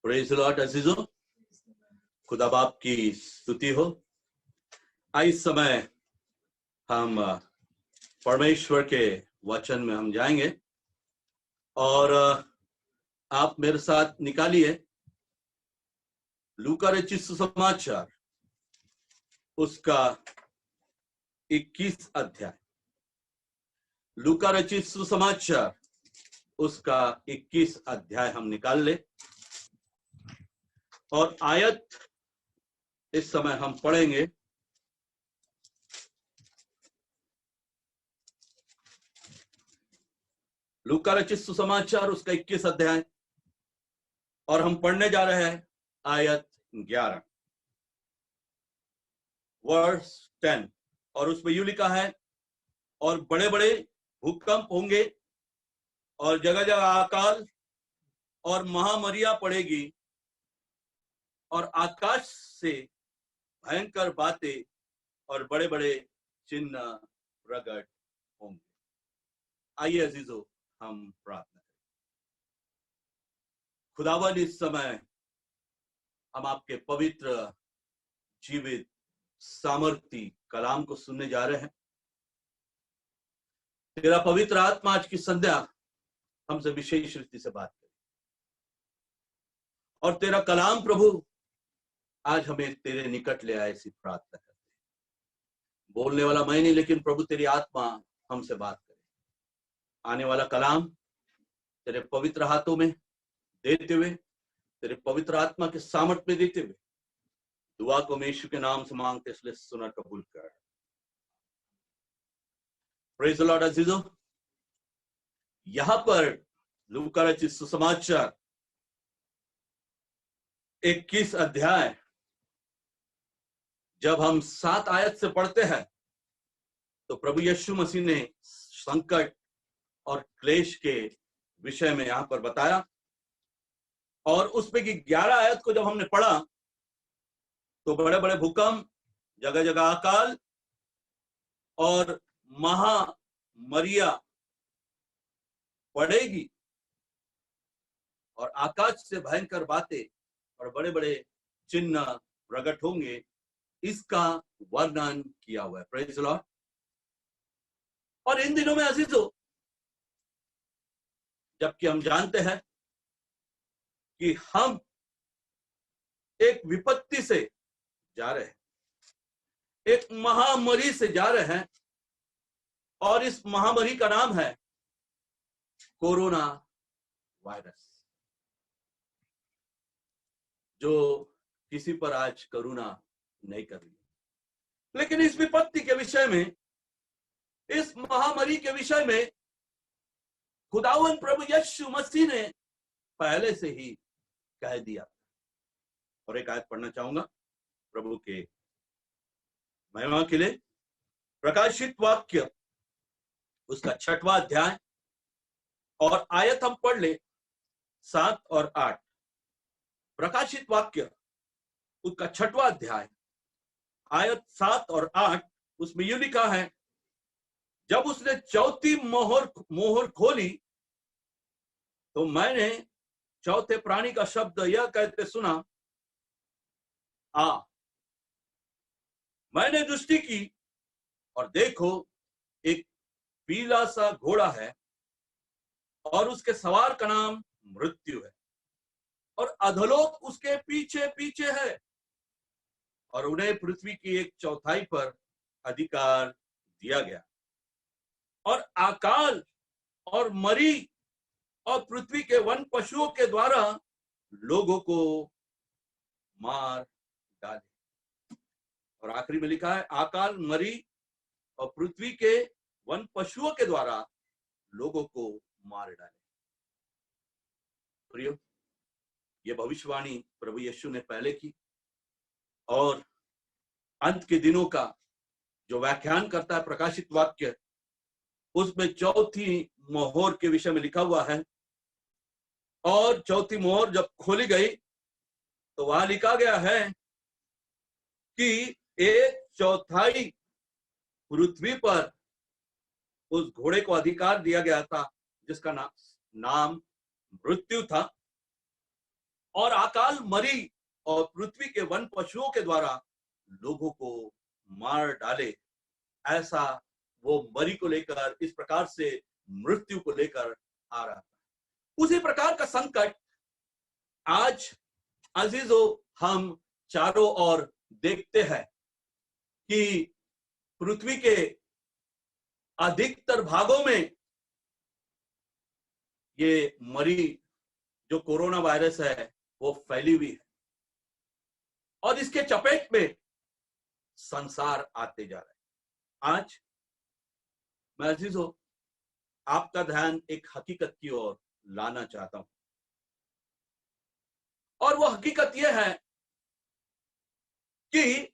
Praise the Lord अजीजों, खुदा बाप की स्तुति हो। इस समय हम परमेश्वर के वचन में हम जाएंगे और आप मेरे साथ निकालिए लूका रचित सुसमाचार उसका 21 अध्याय। लूका रचित सुसमाचार उसका 21 अध्याय हम निकाल ले और आयत इस समय हम पढ़ेंगे लूका रचित सुसमाचार उसका 21 अध्याय और हम पढ़ने जा रहे हैं आयत 11 वर्स 10 और उसमें यूं लिखा है, और बड़े बड़े भूकंप होंगे और जगह जगह अकाल और महामरिया पड़ेगी और आकाश से भयंकर बातें और बड़े बड़े चिन्ह प्रकट होंगे। आइए अजीजों, हम प्रार्थना करें। खुदावन, इस समय हम आपके पवित्र जीवित सामर्थी कलाम को सुनने जा रहे हैं। तेरा पवित्र आत्मा आज की संध्या हमसे विशेष रीति से बात करे और तेरा कलाम प्रभु आज हमें तेरे निकट ले आए, ऐसी प्रार्थना करते हैं। बोलने वाला मैं नहीं, लेकिन प्रभु तेरी आत्मा हमसे बात करे। आने वाला कलाम तेरे पवित्र हाथों में देते हुए, तेरे पवित्र आत्मा के सामर्थ्य में देते हुए दुआ को मैं यीशु के नाम से मांगते, इसलिए सुना कबूल कर। प्रेज़ द लॉर्ड अजीजों, यहां पर लूका रचित सुसमाचार 21 अध्याय जब हम 7 आयत से पढ़ते हैं तो प्रभु यीशु मसीह ने संकट और क्लेश के विषय में यहां पर बताया और उसमें की 11 आयत को जब हमने पढ़ा तो बड़े बड़े भूकंप, जगह जगह अकाल और महामरिया पड़ेगी और आकाश से भयंकर बातें और बड़े बड़े चिन्ह प्रकट होंगे, इसका वर्णन किया हुआ है। Praise the Lord. और इन दिनों में अजीजों, जबकि हम जानते हैं कि हम एक विपत्ति से जा रहे हैं, एक महामारी से जा रहे हैं और इस महामारी का नाम है कोरोना वायरस, जो किसी पर आज करुणा नहीं कर रही। लेकिन इस विपत्ति के विषय में, इस महामारी के विषय में खुदावन प्रभु यीशु मसीह ने पहले से ही कह दिया। और एक आयत पढ़ना चाहूंगा प्रभु के महिमा के लिए। प्रकाशित वाक्य उसका 6वां अध्याय और आयत हम पढ़ ले 7 और 8। प्रकाशित वाक्य उसका 6वां अध्याय आयत 7 और 8, उसमें यूं लिखा है, जब उसने चौथी मोहर खोली तो मैंने चौथे प्राणी का शब्द यह कहते सुना, आ। मैंने दृष्टि की और देखो, एक पीला सा घोड़ा है और उसके सवार का नाम मृत्यु है और अधोलोक उसके पीछे पीछे है और उन्हें पृथ्वी की 1/4 पर अधिकार दिया गया और अकाल और मरी और पृथ्वी के वन पशुओं के द्वारा लोगों को मार डाले। और आखिरी में लिखा है, अकाल, मरी और पृथ्वी के वन पशुओं के द्वारा लोगों को मार डाले। प्रियो, ये भविष्यवाणी प्रभु यीशु ने पहले की और अंत के दिनों का जो व्याख्यान करता है प्रकाशित वाक्य, उसमें चौथी मोहर के विषय में लिखा हुआ है। और चौथी मोहर जब खोली गई तो वहां लिखा गया है कि 1/4 पृथ्वी पर उस घोड़े को अधिकार दिया गया था जिसका नाम मृत्यु था और अकाल मरी और पृथ्वी के वन पशुओं के द्वारा लोगों को मार डाले। ऐसा वो मरी को लेकर, इस प्रकार से मृत्यु को लेकर आ रहा था। उसी प्रकार का संकट आज अजीजों हम चारों ओर देखते हैं कि पृथ्वी के अधिकतर भागों में ये मरी जो कोरोना वायरस है वो फैली हुई है और इसके चपेट में संसार आते जा रहा है। आज मैं अजीजों आपका ध्यान एक हकीकत की ओर लाना चाहता हूं और वो हकीकत यह है कि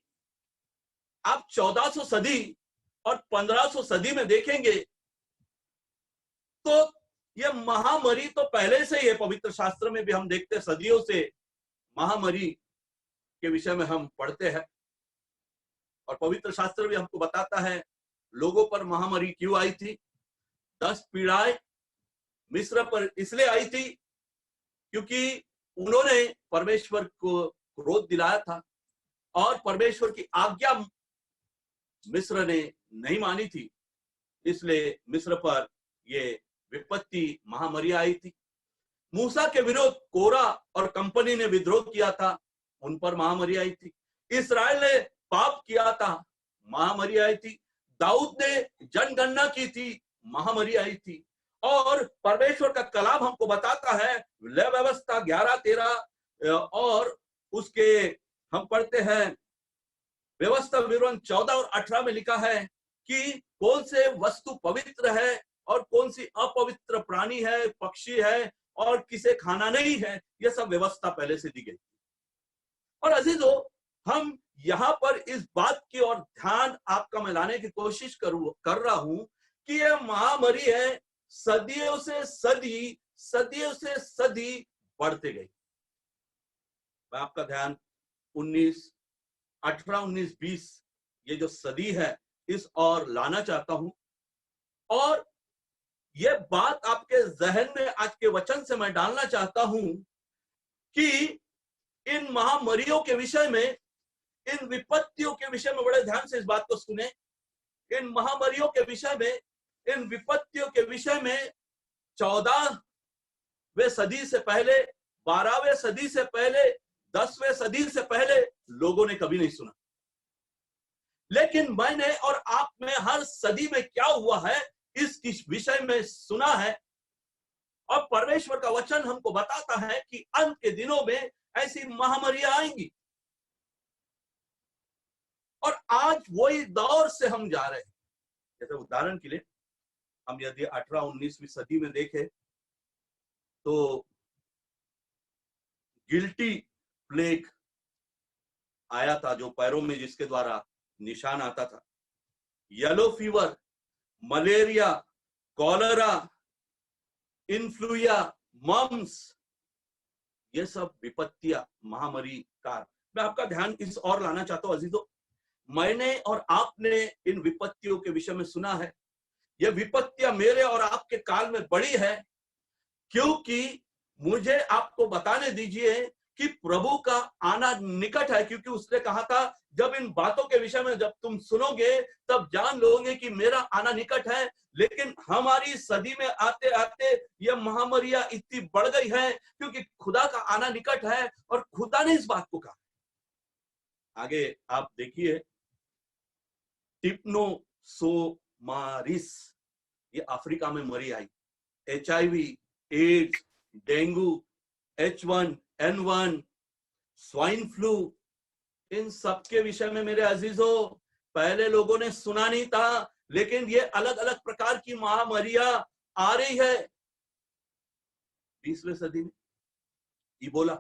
आप 1400 सदी और 1500 सदी में देखेंगे तो यह महामारी तो पहले से ही है। पवित्र शास्त्र में भी हम देखते हैं, सदियों से महामारी के विषय में हम पढ़ते हैं और पवित्र शास्त्र भी हमको बताता है लोगों पर महामारी क्यों आई थी। 10 पीड़ाएं मिस्र पर इसलिए आई थी क्योंकि उन्होंने परमेश्वर को क्रोध दिलाया था और परमेश्वर की आज्ञा मिस्र ने नहीं मानी थी, इसलिए मिस्र पर ये विपत्ति महामारी आई थी। मूसा के विरुद्ध कोरा और कंपनी ने विद्रोह किया था, उन पर महामारी आई थी। इस्राएल ने पाप किया था, महामारी आई थी। दाऊद ने जनगणना की थी, महामारी आई थी। और परमेश्वर का कलाम हमको बताता है, लय व्यवस्था 11-13 और उसके हम पढ़ते हैं व्यवस्था विवरण 14 और 18 में लिखा है कि कौन से वस्तु पवित्र है और कौन सी अपवित्र प्राणी है, पक्षी है और किसे खाना नहीं है, यह सब व्यवस्था पहले से दी गई। और अजीजों हम यहाँ पर इस बात की ओर ध्यान आपका मैं लाने की कोशिश कर रहा हूं कि यह महामारी है सदियों से सदी बढ़ते गई। मैं आपका ध्यान 18, 19, 20 ये जो सदी है इस और लाना चाहता हूं और ये बात आपके जहन में आज के वचन से मैं डालना चाहता हूं कि इन महामारियों के विषय में, इन विपत्तियों के विषय में बड़े ध्यान से इस बात को सुने। इन महामारियों के विषय में, इन विपत्तियों के विषय में 14वीं सदी से पहले, 12वीं सदी से पहले, 10वीं सदी से पहले लोगों ने कभी नहीं सुना। लेकिन मैंने और आप में हर सदी में क्या हुआ है इस विषय में सुना है और परमेश्वर का वचन हमको बताता है कि अंत के दिनों में ऐसी महामारियां आएंगी और आज वही दौर से हम जा रहे हैं। जैसे उदाहरण के लिए हम यदि 18-19वीं सदी में देखें तो गिल्टी प्लेग आया था जो पैरों में जिसके द्वारा निशान आता था। Yellow fever, malaria, cholera, influenza, mumps, ये सब विपत्तियां महामारी का मैं आपका ध्यान इस और लाना चाहता हूं अजीजों। मैंने और आपने इन विपत्तियों के विषय में सुना है। ये विपत्तियां मेरे और आपके काल में बड़ी है क्योंकि मुझे आपको बताने दीजिए कि प्रभु का आना निकट है, क्योंकि उसने कहा था जब इन बातों के विषय में जब तुम सुनोगे तब जान लोगे कि मेरा आना निकट है। लेकिन हमारी सदी में आते आते यह महामारियां इतनी बढ़ गई है क्योंकि खुदा का आना निकट है और खुदा ने इस बात को कहा। आगे आप देखिए, टिप्नोसोमारिस, ये अफ्रीका में मरी आई। HIV, AIDS, dengue, H1N1, swine flu, इन सब के विषय में मेरे अजीजों पहले लोगों ने सुना नहीं था, लेकिन ये अलग अलग प्रकार की महामारियां आ रही है। 20वीं सदी में इबोला,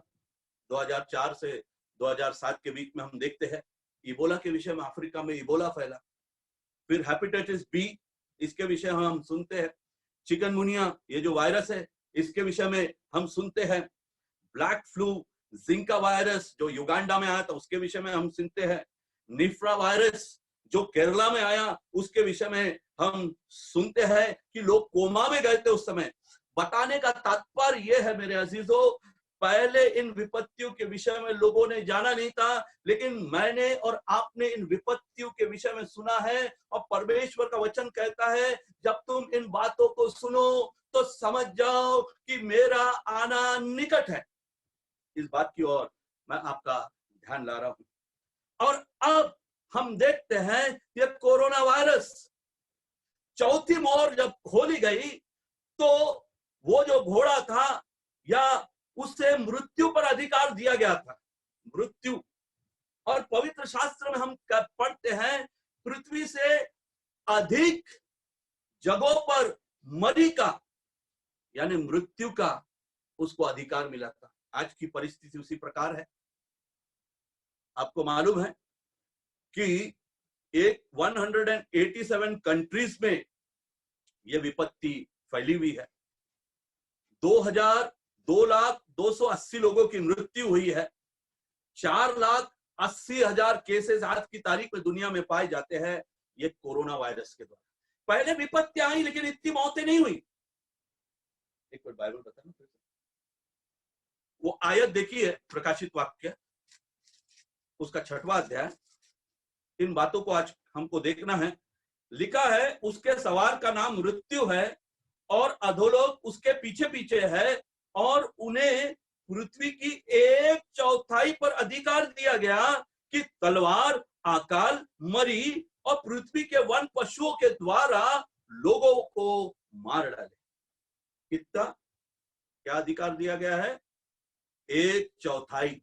2004 से 2007 के बीच में हम देखते हैं इबोला के विषय में अफ्रीका में इबोला फैला। फिर हेपेटाइटिस बी, इसके विषय में हम सुनते हैं। चिकनगुनिया, ये जो वायरस है इसके विषय में हम सुनते हैं। ब्लैक फ्लू, जिंका वायरस जो युगांडा में आया था उसके विषय में हम सुनते हैं। निफ्रा वायरस जो केरला में आया उसके विषय में हम सुनते हैं कि लोग कोमा में गए थे उस समय। बताने का तात्पर्य यह है मेरे अजीजों, पहले इन विपत्तियों के विषय में लोगों ने जाना नहीं था, लेकिन मैंने और आपने इन विपत्तियों के विषय में सुना है। और परमेश्वर का वचन कहता है, जब तुम इन बातों को सुनो तो समझ जाओ कि मेरा आना निकट है। इस बात की ओर मैं आपका ध्यान ला रहा हूं। और अब हम देखते हैं ये कोरोना वायरस चौथी मोहर जब खोली गई तो वो जो घोड़ा था या उससे मृत्यु पर अधिकार दिया गया था। मृत्यु, और पवित्र शास्त्र में हम पढ़ते हैं पृथ्वी से अधिक जगहों पर मरी का यानी मृत्यु का उसको अधिकार मिला था। आज की परिस्थिति उसी प्रकार है। आपको मालूम है कि एक 187 कंट्रीज में यह विपत्ति फैली हुई है। 2,02,280 लोगों की मृत्यु हुई है। 4,80,000 केसेस आज की तारीख में दुनिया में पाए जाते हैं ये कोरोना वायरस के द्वारा। पहले विपत्तियां आई लेकिन इतनी मौतें नहीं हुई। एक बार बाइबल बताना, वो आयत देखिए प्रकाशित वाक्य उसका 6वां अध्याय। इन बातों को आज हमको देखना है। लिखा है, उसके सवार का नाम मृत्यु है और अधोलोक उसके पीछे पीछे है, और उन्हें पृथ्वी की 1/4 पर अधिकार दिया गया कि तलवार, अकाल, मरी और पृथ्वी के वन पशुओं के द्वारा लोगों को मार डाले। कितना क्या अधिकार दिया गया है? 1/4,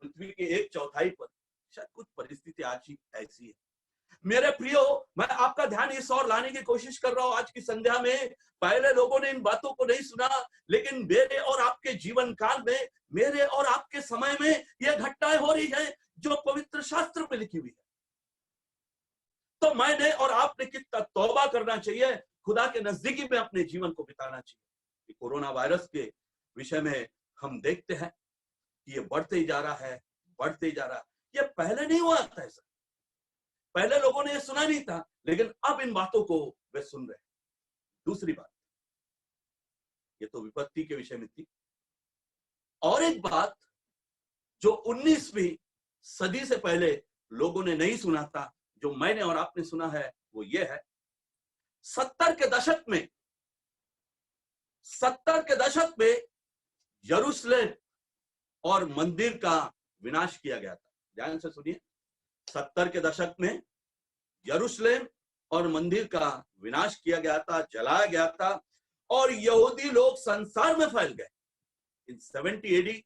पृथ्वी के 1/4 पर। शायद कुछ परिस्थिति आज ही ऐसी है। मेरे प्रियो, मैं आपका ध्यान इस ओर लाने की कोशिश कर रहा हूं आज की संध्या में। पहले लोगों ने इन बातों को नहीं सुना, लेकिन मेरे और आपके जीवन काल में, मेरे और आपके समय में यह घटनाएं हो रही है जो पवित्र शास्त्र में लिखी हुई है। तो मैंने और आपने कितना तौबा करना चाहिए, खुदा के नजदीकी में अपने जीवन को बिताना चाहिए। कि कोरोना वायरस के विषय में हम देखते हैं कि ये बढ़ते ही जा रहा है, बढ़ते ही जा रहा है। ये पहले नहीं हुआ था ऐसा। पहले लोगों ने ये सुना नहीं था, लेकिन अब इन बातों को वे सुन रहे हैं। दूसरी बात, ये तो विपत्ति के विषय में थी। और एक बात जो 19वीं सदी से पहले लोगों ने नहीं सुना था, जो मैंने और आपने सुना है, वो ये है 70 के दशक में यरूशलेम और मंदिर का विनाश किया गया था। ध्यान से सुनिए, 70 के दशक में यरूशलेम और मंदिर का विनाश किया गया था, जलाया गया था, और यहूदी लोग संसार में फैल गए। इन 70 AD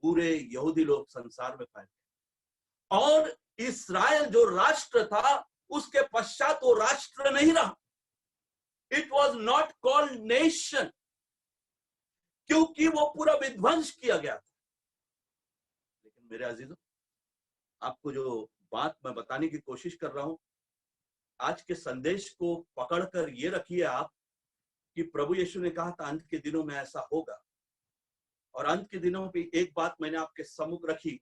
पूरे यहूदी लोग संसार में फैल गए, और इस्राएल जो राष्ट्र था उसके पश्चात वो राष्ट्र नहीं रहा। It was not called nation, क्योंकि वो पूरा विध्वंस किया गया था। लेकिन मेरे अजीजों, आपको जो बात मैं बताने की कोशिश कर रहा हूं, आज के संदेश को पकड़कर ये रखिए आप कि प्रभु यीशु ने कहा था अंत के दिनों में ऐसा होगा। और अंत के दिनों में एक बात मैंने आपके सम्मुख रखी,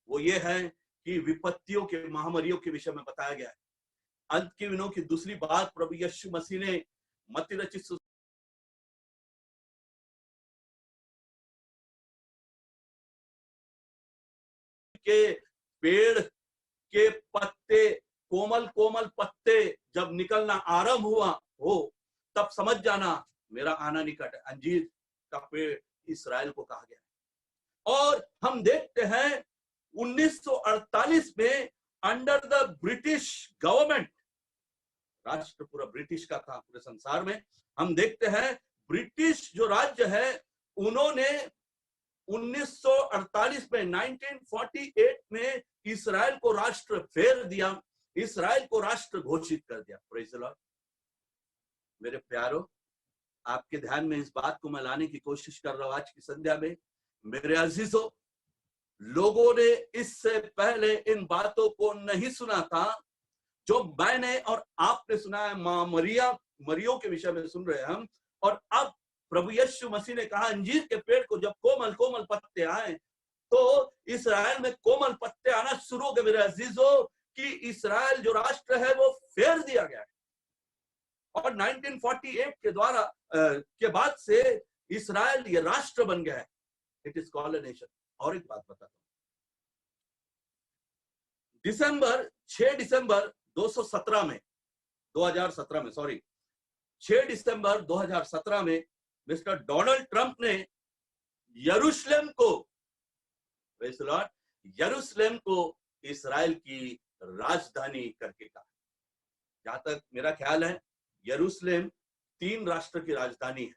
वो ये है कि विपत्तियों के, महामारियों के विषय में बताया गया है। अंत के दिनों की दूसरी बात प्रभु यीशु मसीह ने मत्ती रचित के पेड़ के पत्ते, कोमल कोमल पत्ते जब निकलना आरंभ हुआ हो, तब समझ जाना मेरा आना निकट है। अंजीर का पेड़ इस्राएल को कहा गया। और हम देखते हैं 1948 में अंडर द ब्रिटिश गवर्नमेंट, राष्ट्र पूरा ब्रिटिश का था पूरे संसार में। हम देखते हैं ब्रिटिश जो राज्य है, उन्होंने 1948 में 1948 में इस्राएल को राष्ट्र फेर दिया, इस्राएल को राष्ट्र घोषित कर दिया। Praise the Lord. मेरे प्यारों, आपके ध्यान में इस बात को मैं लाने की कोशिश कर रहा हूं आज की संध्या में। मेरे अजीजों, लोगों ने इससे पहले इन बातों को नहीं सुना था जो मैंने और आपने सुना है। मां मरियों के विषय में सुन रहे हैं हम। और अब प्रभु यीशु मसीह ने कहा अंजीर के पेड़ को जब कोमल कोमल पत्ते आए, तो इस्राएल में कोमल पत्ते आना शुरू हो गए। मेरे अजीजों, कि इस्राएल जो राष्ट्र है वो फेर दिया गया है। और 1948 के द्वारा के बाद से इसराइल ये राष्ट्र बन गया है, it is called a nation. और एक बात बताता हूं, 6 दिसंबर 217 में 2017 में, सॉरी 6 दिसंबर 2017 में मिस्टर डोनाल्ड ट्रंप ने यरूशलेम को, यरूशलेम को इसराइल की राजधानी करके कहा। जहां तक मेरा ख्याल है, यरूशलेम 3 राष्ट्र की राजधानी है,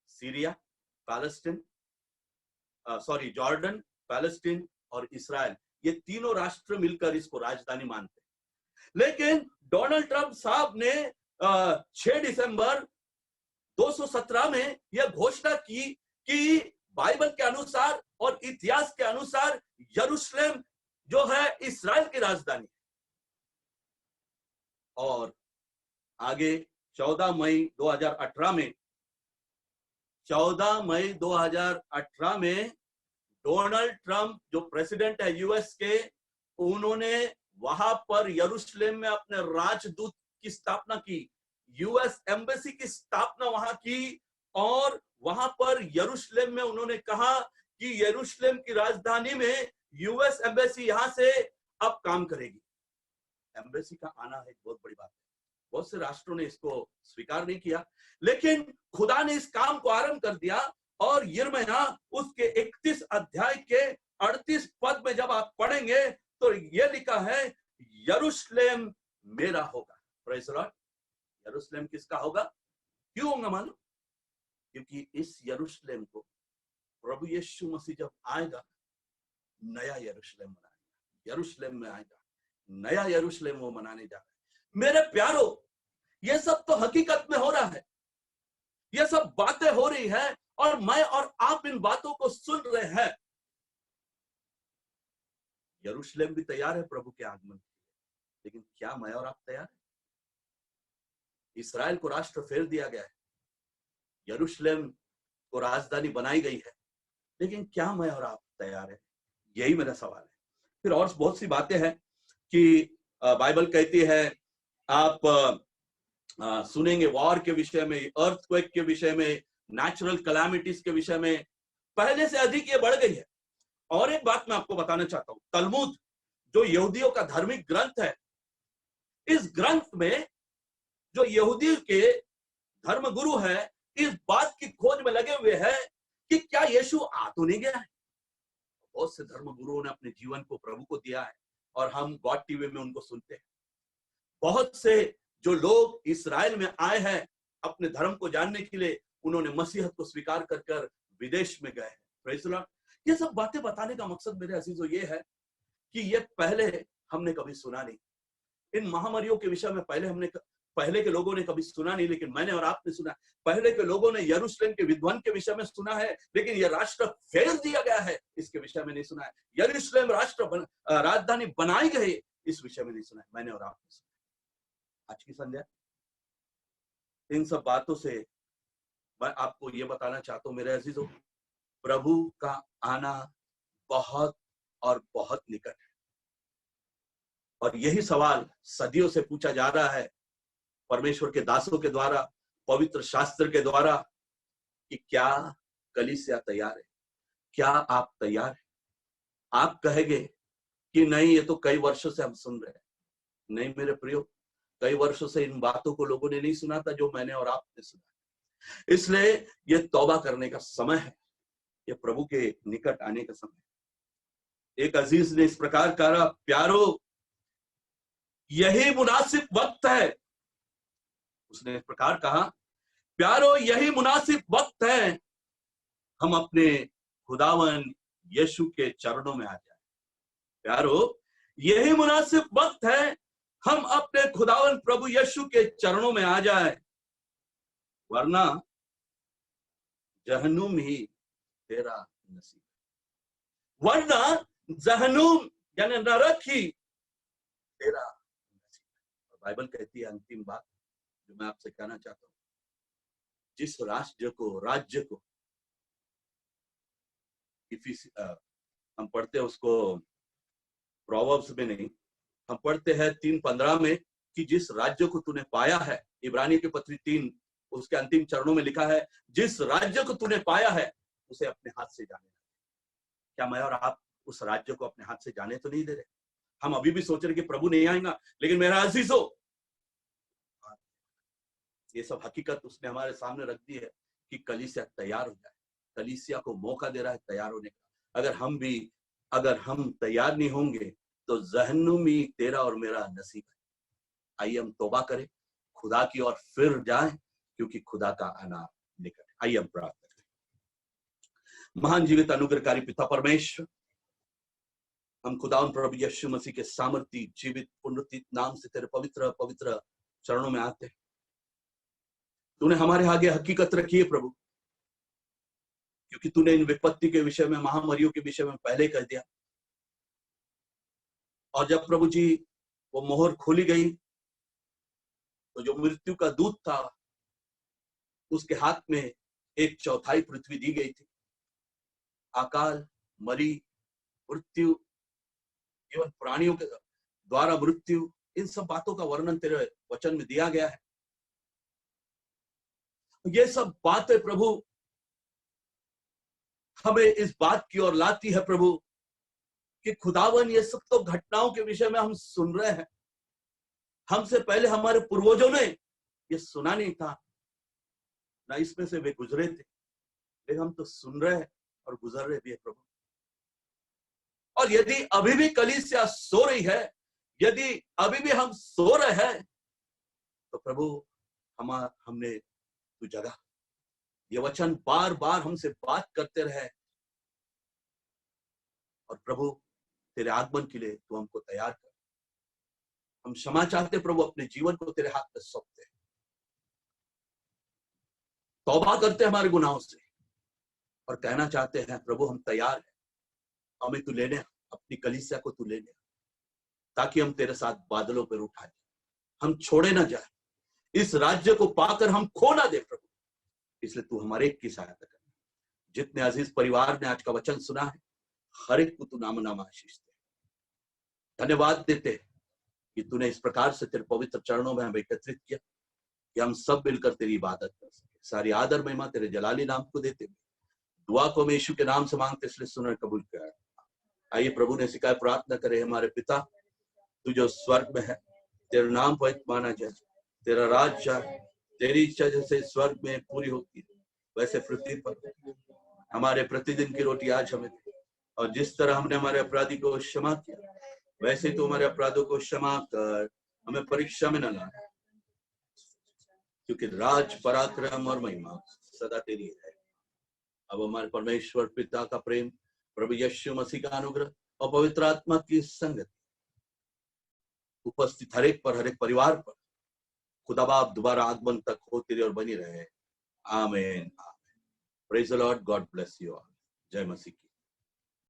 Syria, Palestine, sorry Jordan, Palestine और इसराइल। ये तीनों राष्ट्र मिलकर इसको राजधानी मानते हैं। लेकिन डोनाल्ड ट्रंप साहब ने 6 दिसंबर 217 में यह घोषणा की कि बाइबल के अनुसार और इतिहास के अनुसार यरूशलेम जो है इसराइल की राजधानी। और आगे 14 मई 2018 में, 14 मई 2018 में डोनाल्ड ट्रंप जो प्रेसिडेंट है यूएस के, उन्होंने वहां पर यरूशलेम में अपने राजदूत की स्थापना की, यूएस एम्बेसी की स्थापना वहां की। और वहां पर यरूशलेम में उन्होंने कहा कि यरूशलेम की राजधानी में यूएस एम्बेसी यहां से अब काम करेगी। एम्बेसी का आना एक बहुत बड़ी बात है। बहुत से राष्ट्रों ने इसको स्वीकार नहीं किया, लेकिन खुदा ने इस काम को आरंभ कर दिया। और यिर्मयाह उसके 31 अध्याय के 38 पद में जब आप पढ़ेंगे तो यह लिखा है, यरूशलेम मेरा होगा। Praise the Lord. यरूशलेम किसका होगा? क्यों होगा मालूम? क्योंकि इस यरूशलेम को प्रभु यीशु मसीह जब आएगा, नया यरूशलेम बनाएगा। यरूशलेम में आएगा, नया यरूशलेम वो मनाने जा रहा है। मेरे प्यारो, ये सब तो हकीकत में हो रहा है, ये सब बातें हो रही है और मैं और आप इन बातों को सुन रहे हैं। यरूशलेम भी तैयार है प्रभु के आगमन के लिए, लेकिन क्या मैं और आप तैयार हैं? इसराइल को राष्ट्र फेर दिया गया है, यरूशलेम को राजधानी बनाई गई है, लेकिन क्या मैं और आप तैयार हैं? यही मेरा सवाल है। फिर और बहुत सी बातें हैं कि बाइबल कहती है, आप सुनेंगे वॉर के विषय में, अर्थक्वेक के विषय में, नेचुरल कैलामिटीज के विषय में, पहले से अधिक ये बढ़ गई है। और एक बात मैं आपको बताना चाहता हूं, तलमुद जो यहूदियों का धार्मिक ग्रंथ है, इस ग्रंथ में जो यहूदी के धर्मगुरु है, इस बात की खोज में लगे हुए हैं कि क्या यीशु आ तो नहीं गया है। बहुत से धर्मगुरुओं ने अपने जीवन को प्रभु को दिया है और हम गॉड टीवी में उनको सुनते हैं। बहुत से जो लोग इस्राएल में आए हैं अपने धर्म को जानने के लिए, उन्होंने मसीहत को स्वीकार कर कर विदेश में गए हैं। Praise the Lord. ये सब बातें बताने का मकसद मेरे अजीजों ये है कि ये पहले हमने कभी सुना नहीं। इन महामारियों के विषय में पहले के लोगों ने कभी सुना नहीं, लेकिन मैंने और आपने सुना। पहले के लोगों ने यरूशलेम के विद्वान के विषय में सुना है, लेकिन यह राष्ट्र फेर दिया गया है इसके विषय में नहीं सुना है। यरूशलेम राजधानी बनाई गई, इस विषय में नहीं सुना है, मैंने और आपने सुना। आज की संध्या इन सब बातों से मैं आपको ये बताना चाहता हूं मेरे अजीजों, प्रभु का आना बहुत और बहुत निकट है। और यही सवाल सदियों से पूछा जा रहा है परमेश्वर के दासों के द्वारा, पवित्र शास्त्र के द्वारा, कि क्या कलीसिया तैयार है? क्या आप तैयार हैं? आप कहेंगे कि नहीं, ये तो कई वर्षों से हम सुन रहे हैं। नहीं मेरे प्रियो, कई वर्षों से इन बातों को लोगों ने नहीं सुना था जो मैंने और आपने सुना। इसलिए ये तौबा करने का समय है, ये प्रभु के निकट आने का समय है। एक अजीज ने इस प्रकार कहा, प्यारो यही मुनासिब वक्त है। उसने इस प्रकार कहा, प्यारो यही मुनासिब वक्त है, हम अपने खुदावन यीशु के चरणों में आ जाए। प्यारो यही मुनासिब वक्त है, हम अपने खुदावन प्रभु यीशु के चरणों में आ जाए, वरना जहन्नुम ही तेरा नसीब। वरना जहन्नुम यानी नरक ही तेरा नसीब। बाइबल कहती है अंतिम बात जो मैं आपसे कहना चाहता हूं, जिस राज्य को हम पढ़ते हैं उसको प्रोवर्ब्स में नहीं, हम पढ़ते हैं 3:15 में कि जिस राज्य को तूने पाया है, इब्रानी के पत्री 3 उसके अंतिम चरणों में लिखा है, जिस राज्य को तूने पाया है उसे अपने हाथ से जाने। क्या मैं और आप उस राज्य को अपने हाथ से जाने तो नहीं दे रहे? हम अभी भी सोच रहे कि प्रभु नहीं आएगा, लेकिन मेरा अजीजों, ये सब हकीकत उसने हमारे सामने रख दी है कि कलीसिया तैयार हो जाए। कलीसिया को मौका दे रहा है तैयार होने का। अगर हम तैयार नहीं होंगे तो जहन्नुमी तेरा और मेरा नसीब है। आइए हम तौबा करें, खुदा की ओर फिर जाएं, क्योंकि खुदा का आना निकट है। आइए हम प्रार्थना करें। महान जीवित अनुग्रहकारी पिता परमेश्वर, हम खुदा प्रभु यीशु मसीह के सामर्थी जीवित पुनरुत्थित नाम से तेरे पवित्र पवित्र चरणों में आते हैं। तूने हमारे आगे हकीकत रखी है प्रभु, क्योंकि तूने इन विपत्ति के विषय में, महामारियों के विषय में पहले कह दिया। और जब प्रभु जी वो मोहर खोली गई तो जो मृत्यु का दूत था उसके हाथ में 1/4 पृथ्वी दी गई थी। अकाल, मरी, मृत्यु, केवल प्राणियों के द्वारा मृत्यु, इन सब बातों का वर्णन तेरे वचन में दिया गया है। ये सब बातें प्रभु हमें इस बात की ओर लाती है प्रभु कि खुदावन ये सब तो घटनाओं के विषय में हम सुन रहे हैं। हमसे पहले हमारे पूर्वजों ने ये सुना नहीं था, ना इसमें से वे गुजरे थे, लेकिन हम तो सुन रहे हैं और गुजर रहे भी है प्रभु। और यदि अभी भी कलीसिया सो रही है, यदि अभी भी हम सो रहे हैं, तो प्रभु हमने तू जगह, ये वचन बार बार हमसे बात करते रहे। और प्रभु तेरे आगमन के लिए तू हमको तैयार कर। हम क्षमा चाहते प्रभु, अपने जीवन को तेरे हाथ में सौंपते हैं, तौबा करते हैं हमारे गुनाहों से और कहना चाहते हैं प्रभु हम तैयार हैं, हमें तू लेने, अपनी कलीसिया को तू लेने, ताकि हम तेरे साथ बादलों पर उठाए, हम छोड़े ना जाए, इस राज्य को पाकर हम खो ना दे प्रभु। इसलिए तू हमारे एक की सहायता कर। जितने अजीज परिवार ने आज का वचन सुना है, हर एक को तू नाम आशीष दे। धन्यवाद देते हैं कि तूने इस प्रकार से तेरे पवित्र चरणों में हमें एकत्रित किया कि हम सब मिलकर तेरी इबादत कर सके। सारी आदर महिमा तेरे जलाली नाम को देते हुए दुआ को हम यीशु के नाम से मांगते, इसलिए सुनकर कबूल कर। आइए प्रभु ने सिखाया, प्रार्थना करे। हमारे पिता तू जो स्वर्ग में है, तेरा नाम पवित्र माना जाए, तेरा राज जाए, तेरी इच्छा जैसे स्वर्ग में पूरी होती है वैसे पृथ्वी पर। हमारे प्रतिदिन की रोटी आज हमें दे, और जिस तरह हमने हमारे अपराधी को क्षमा किया वैसे तो हमारे अपराधों को क्षमा कर, हमें परीक्षा में न लाना, क्योंकि राज, पराक्रम और महिमा सदा तेरी है। अब हमारे परमेश्वर पिता का प्रेम, प्रभु यीशु मसीह का अनुग्रह और पवित्र आत्मा की संगति उपस्थित हर एक पर, हर एक परिवार पर खुदा बाप दोबारा आगमन तक होती रहे और बनी रहे। आमीन। Praise the Lord. God bless you all. जय मसीह की।